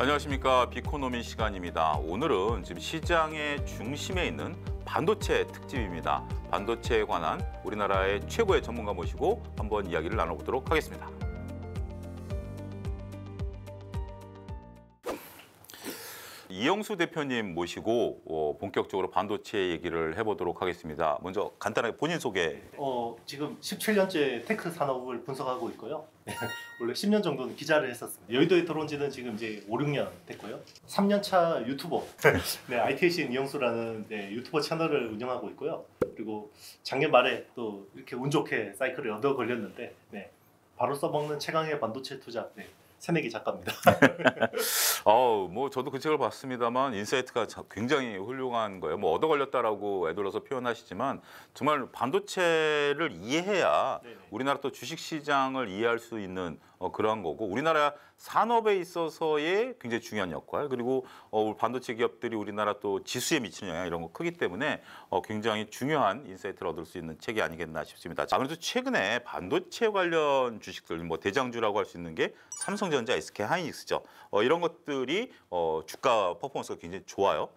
안녕하십니까. 비코노미 시간입니다. 오늘은 지금 시장의 중심에 있는 반도체 특집입니다. 반도체에 관한 우리나라의 최고의 전문가 모시고 한번 이야기를 나눠보도록 하겠습니다. 이영수 대표님 모시고 본격적으로 반도체 얘기를 해보도록 하겠습니다. 먼저 간단하게 본인 소개. 지금 17년째 테크 산업을 분석하고 있고요. 원래 10년 정도는 기자를 했었습니다. 여의도에 들어온 지는 지금 이제 5, 6년 됐고요. 3년 차 유튜버, IT신 이영수라는 유튜버 채널을 운영하고 있고요. 그리고 작년 말에 또 이렇게 운 좋게 사이클을 얻어 걸렸는데, 바로 써먹는 최강의 반도체 투자. 새내기 작가입니다. 뭐 저도 그 책을 봤습니다만 인사이트가 굉장히 훌륭한 거예요. 뭐 얻어 걸렸다라고 애들어서 표현하시지만 정말 반도체를 이해해야 우리나라 또 주식 시장을 이해할 수 있는 그러한 거고, 우리나라 산업에 있어서의 굉장히 중요한 역할, 그리고 우리 반도체 기업들이 우리나라 또 지수에 미치는 영향 이런 거 크기 때문에 굉장히 중요한 인사이트를 얻을 수 있는 책이 아니겠나 싶습니다. 아무래도 최근에 반도체 관련 주식들, 뭐 대장주라고 할 수 있는 게 삼성전자, SK 하이닉스죠. 이런 것들이 주가 퍼포먼스가 굉장히 좋아요.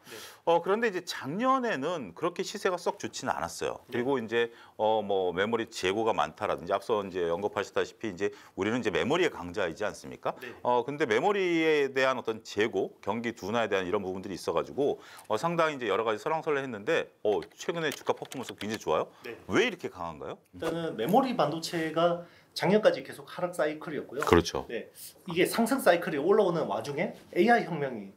그런데 이제 작년에는 그렇게 시세가 썩 좋지는 않았어요. 그리고 이제 뭐 메모리 재고가 많다라든지 앞서 이제 언급하셨다시피 이제 우리는 이제 메모리의 강자이지 않습니까? 근데 메모리에 대한 어떤 재고, 경기 둔화에 대한 이런 부분들이 있어가지고 상당히 이제 여러 가지 설왕설래했는데 최근에 주가 퍼포먼스가 굉장히 좋아요. 왜 이렇게 강한가요? 일단은 메모리 반도체가 작년까지 계속 하락 사이클이었고요. 그렇죠. 이게 상승 사이클이 올라오는 와중에 AI 혁명이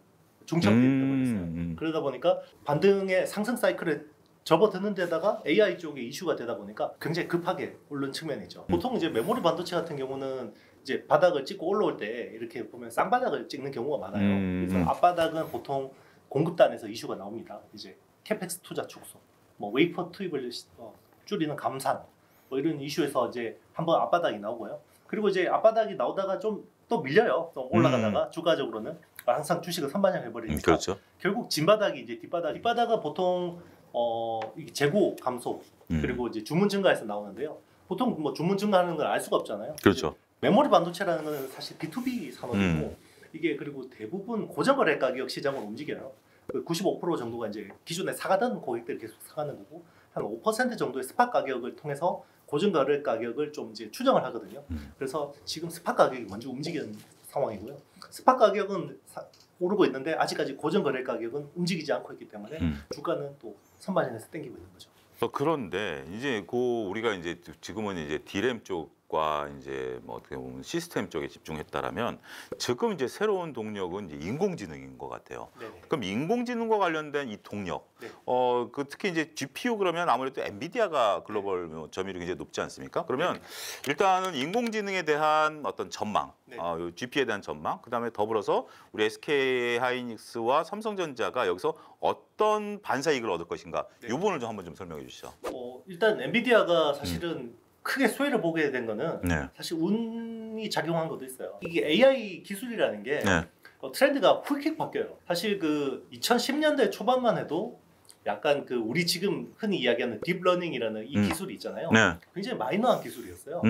중첩되어버렸어요. 그러다 보니까 반등의 상승 사이클에 접어드는 데다가 AI 쪽에 이슈가 되다 보니까 굉장히 급하게 오른 측면이죠. 보통 이제 메모리 반도체 같은 경우는 이제 바닥을 찍고 올라올 때 이렇게 보면 쌍바닥을 찍는 경우가 많아요. 그래서 앞바닥은 보통 공급단에서 이슈가 나옵니다. 이제 캐펙스 투자 축소, 뭐 웨이퍼 투입을 줄이는 감산, 뭐 이런 이슈에서 이제 한번 앞바닥이 나오고요. 그리고 이제 앞바닥이 나오다가 좀 또 밀려요. 또 올라가다가 주가적으로는 항상 주식을 선반영해 버리니까 그렇죠. 결국 진바닥이 이제 뒷바닥은 보통 재고 감소 그리고 이제 주문 증가에서 나오는데요. 보통 뭐 주문 증가하는 걸 알 수가 없잖아요. 그렇죠. 메모리 반도체라는 건 사실 B2B 산업이고 이게 그리고 대부분 고정거래 가격 시장을 움직여요. 95% 정도가 이제 기존에 사가던 고객들이 계속 사가는 거고, 한 5% 정도의 스팟 가격을 통해서 고정거래 가격을 좀 이제 추정을 하거든요. 그래서 지금 스팟 가격이 먼저 움직이는 상황이고요. 스팟 가격은 오르고 있는데 아직까지 고정거래 가격은 움직이지 않고 있기 때문에 주가는 또 선반영해서 땡기고 있는 거죠. 그런데 이제 우리가 이제 지금은 이제 디램 쪽과 이제 뭐 어떻게 보면 시스템 쪽에 집중했다라면 지금 이제 새로운 동력은 이제 인공지능인 것 같아요. 그럼 인공지능과 관련된 이 동력, 특히 이제 GPU 그러면 아무래도 엔비디아가 글로벌 점유율이 굉장히 높지 않습니까? 그러면 일단은 인공지능에 대한 어떤 전망, GPU에 대한 전망, 그다음에 더불어서 우리 SK 하이닉스와 삼성전자가 여기서 어떤 반사이익을 얻을 것인가, 이 부분을 좀 한번 좀 설명해 주시죠. 일단 엔비디아가 사실은 크게 수혜를 보게 된 거는 사실 운이 작용한 것도 있어요. 이게 AI 기술이라는 게 트렌드가 휙휙 바뀌어요. 사실 그 2010년대 초반만 해도 약간 그 우리 지금 흔히 이야기하는 딥러닝이라는 이 기술이 있잖아요. 굉장히 마이너한 기술이었어요.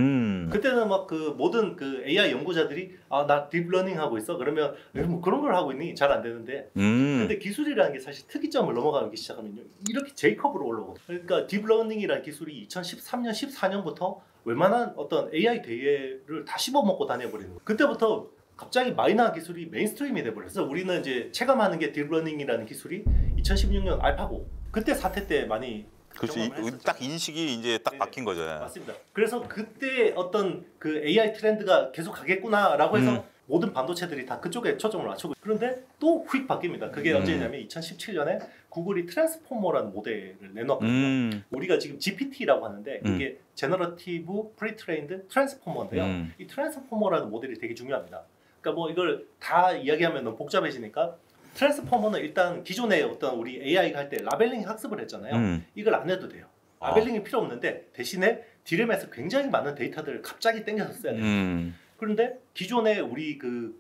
그때는 막 그 모든 그 AI 연구자들이 나 딥러닝 하고 있어. 그러면 뭐 그런 걸 하고 있니? 잘 안 되는데. 근데 기술이라는 게 사실 특이점을 넘어가기 시작하면요, 이렇게 J컵으로 올라오거든요. 그러니까 딥러닝이라는 기술이 2013년, 14년부터 웬만한 어떤 AI 대회를 다 씹어먹고 다녀버리는 거예요. 그때부터 갑자기 마이너한 기술이 메인스트림이 돼버렸어. 우리는 이제 체감하는 게 딥러닝이라는 기술이 2016년 알파고 그때 사태 때 많이 그렇지. 딱 인식이 이제 딱 바뀐 거죠. 맞습니다. 그래서 그때 어떤 그 AI 트렌드가 계속 가겠구나라고 해서 모든 반도체들이 다 그쪽에 초점을 맞추고, 그런데 또 휙 바뀝니다. 그게 언제냐면 2017년에 구글이 트랜스포머라는 모델을 내놓았거든요. 우리가 지금 GPT라고 하는데 이게 제너러티브 프리트레인드 트랜스포머인데요. 이 트랜스포머라는 모델이 되게 중요합니다. 그러니까 뭐 이걸 다 이야기하면 너무 복잡해지니까, 트랜스포머는 일단 기존에 어떤 우리 AI가 할 때 라벨링 학습을 했잖아요. 이걸 안 해도 돼요. 라벨링이 필요 없는데 대신에 디램에서 굉장히 많은 데이터들을 갑자기 땡겨서 써야 돼요. 그런데 기존에 우리 그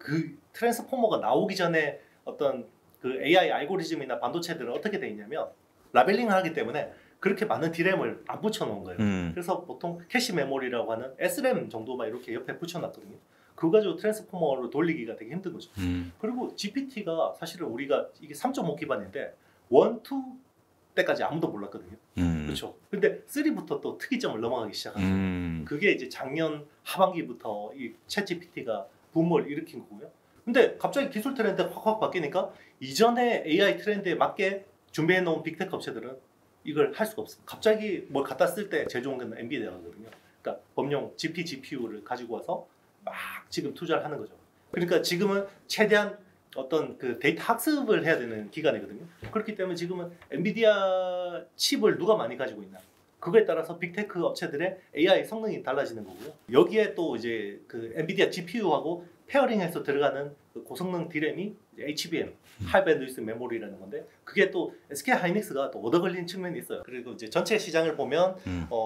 트랜스포머가 나오기 전에 어떤 그 AI 알고리즘이나 반도체들은 어떻게 돼 있냐면 라벨링을 하기 때문에 그렇게 많은 디램을 안 붙여놓은 거예요. 그래서 보통 캐시 메모리라고 하는 SRAM 정도만 이렇게 옆에 붙여놨거든요. 그거 가지고 트랜스포머로 돌리기가 되게 힘든 거죠. 그리고 GPT가 사실은 우리가 이게 3.5 기반인데 1, 2 때까지 아무도 몰랐거든요. 그렇죠. 근데 3부터 또 특이점을 넘어가기 시작한 그게 이제 작년 하반기부터 이 챗GPT가 붐을 일으킨 거고요. 근데 갑자기 기술 트렌드 확 바뀌니까 이전에 AI 트렌드에 맞게 준비해 놓은 빅테크 업체들은 이걸 할 수가 없어요. 갑자기 뭘 갖다 쓸 때 제일 좋은 건 엔비디아거든요. 그러니까 범용 GPU를 가지고 와서 막 지금 투자를 하는 거죠. 그러니까 지금은 최대한 어떤 그 데이터 학습을 해야 되는 기간이거든요. 그렇기 때문에 지금은 엔비디아 칩을 누가 많이 가지고 있나? 그거에 따라서 빅테크 업체들의 AI 성능이 달라지는 거고요. 여기에 또 이제 그 엔비디아 GPU하고 페어링해서 들어가는 그 고성능 D램이 HBM, 하이 밴드위스 메모리라는 건데 그게 또 SK 하이닉스가 또 얻어 걸린 측면이 있어요. 그리고 이제 전체 시장을 보면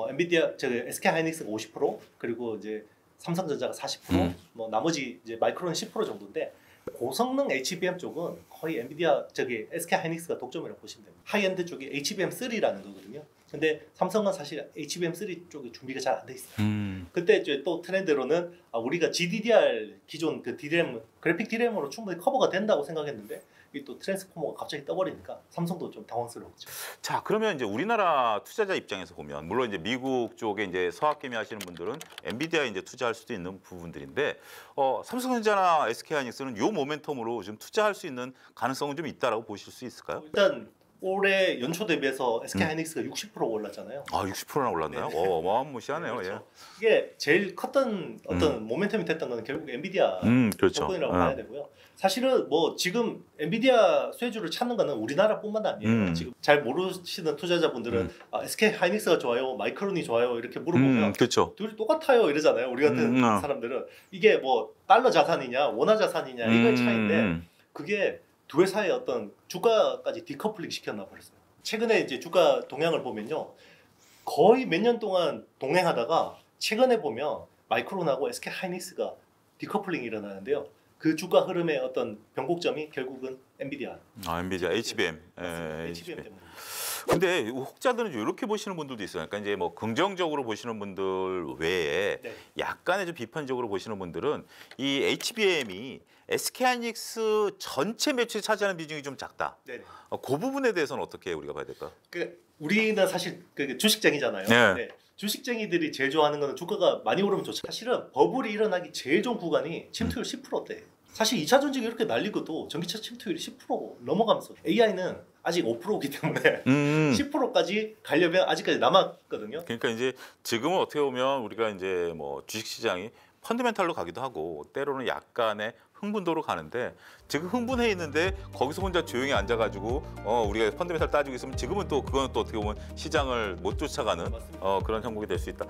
엔비디아 SK 하이닉스가 50% 그리고 이제 삼성전자가 40%, 뭐 나머지 이제 마이크론 10% 정도인데 고성능 HBM 쪽은 거의 엔비디아 SK 하이닉스가 독점이라고 보시면 됩니다. 하이엔드 쪽이 HBM3라는 거거든요. 근데 삼성은 사실 HBM3 쪽이 준비가 잘 안 돼 있어요. 그때 이제 또 트렌드로는 우리가 GDDR 기존 그 DRAM 그래픽 DRAM으로 충분히 커버가 된다고 생각했는데 이 또 트랜스포머가 갑자기 떠버리니까 삼성도 좀 당황스러웠죠. 자, 그러면 이제 우리나라 투자자 입장에서 보면 물론 이제 미국 쪽에 이제 서학개미 하시는 분들은 엔비디아에 이제 투자할 수도 있는 부분들인데 삼성전자나 SK하이닉스는 요 모멘텀으로 좀 투자할 수 있는 가능성은 좀 있다라고 보실 수 있을까요? 일단 올해 연초 대비해서 SK 하이닉스가 60% 올랐잖아요. 아, 60%나 올랐나요? 네. 어마무시하네요. 그렇죠. 예. 이게 제일 컸던 어떤 모멘텀이 됐던 건 결국 엔비디아 그렇죠. 덕분이라고 봐야 되고요. 사실은 뭐 지금 엔비디아 수혜주를 찾는 거는 우리나라뿐만 아니에요. 지금 잘 모르시는 투자자분들은 SK 하이닉스가 좋아요, 마이크론이 좋아요 이렇게 물어보면 그렇죠. 둘이 똑같아요 이러잖아요. 우리 같은 사람들은 이게 뭐 달러 자산이냐 원화 자산이냐 이거의 차이인데 그게 두 회사의 어떤 주가까지 디커플링 시켜놔 버렸어요. 최근에 이제 주가 동향을 보면요, 거의 몇 년 동안 동행하다가 최근에 보면 마이크론하고 SK 하이닉스가 디커플링이 일어나는데요. 그 주가 흐름의 어떤 변곡점이 결국은 엔비디아. 엔비디아 HBM. HBM 때문에. 근데 혹자들은 이렇게 보시는 분들도 있어요. 그러니까 이제 뭐 긍정적으로 보시는 분들 외에 약간의 좀 비판적으로 보시는 분들은 이 HBM이 SK하이닉스 전체 매출에 차지하는 비중이 좀 작다. 네네. 그 부분에 대해서는 어떻게 우리가 봐야 될까요? 우리는 사실 주식쟁이잖아요. 네. 주식쟁이들이 제일 좋아하는 거는 주가가 많이 오르면 좋죠. 사실은 버블이 일어나기 제일 좋은 구간이 침투율 10%대. 사실 2차 전지가 이렇게 날리고도 전기차 침투율이 10% 넘어가면서 AI는 아직 5%이기 때문에 10%까지 가려면 아직까지 남았거든요. 그러니까 이제 지금은 어떻게 보면 우리가 이제 뭐 주식시장이 펀더멘탈로 가기도 하고 때로는 약간의 흥분도로 가는데 지금 흥분해 있는데 거기서 혼자 조용히 앉아가지고 우리가 펀더멘탈 따지고 있으면 지금은 또 그거는 또 어떻게 보면 시장을 못 쫓아가는 그런 형국이 될 수 있다.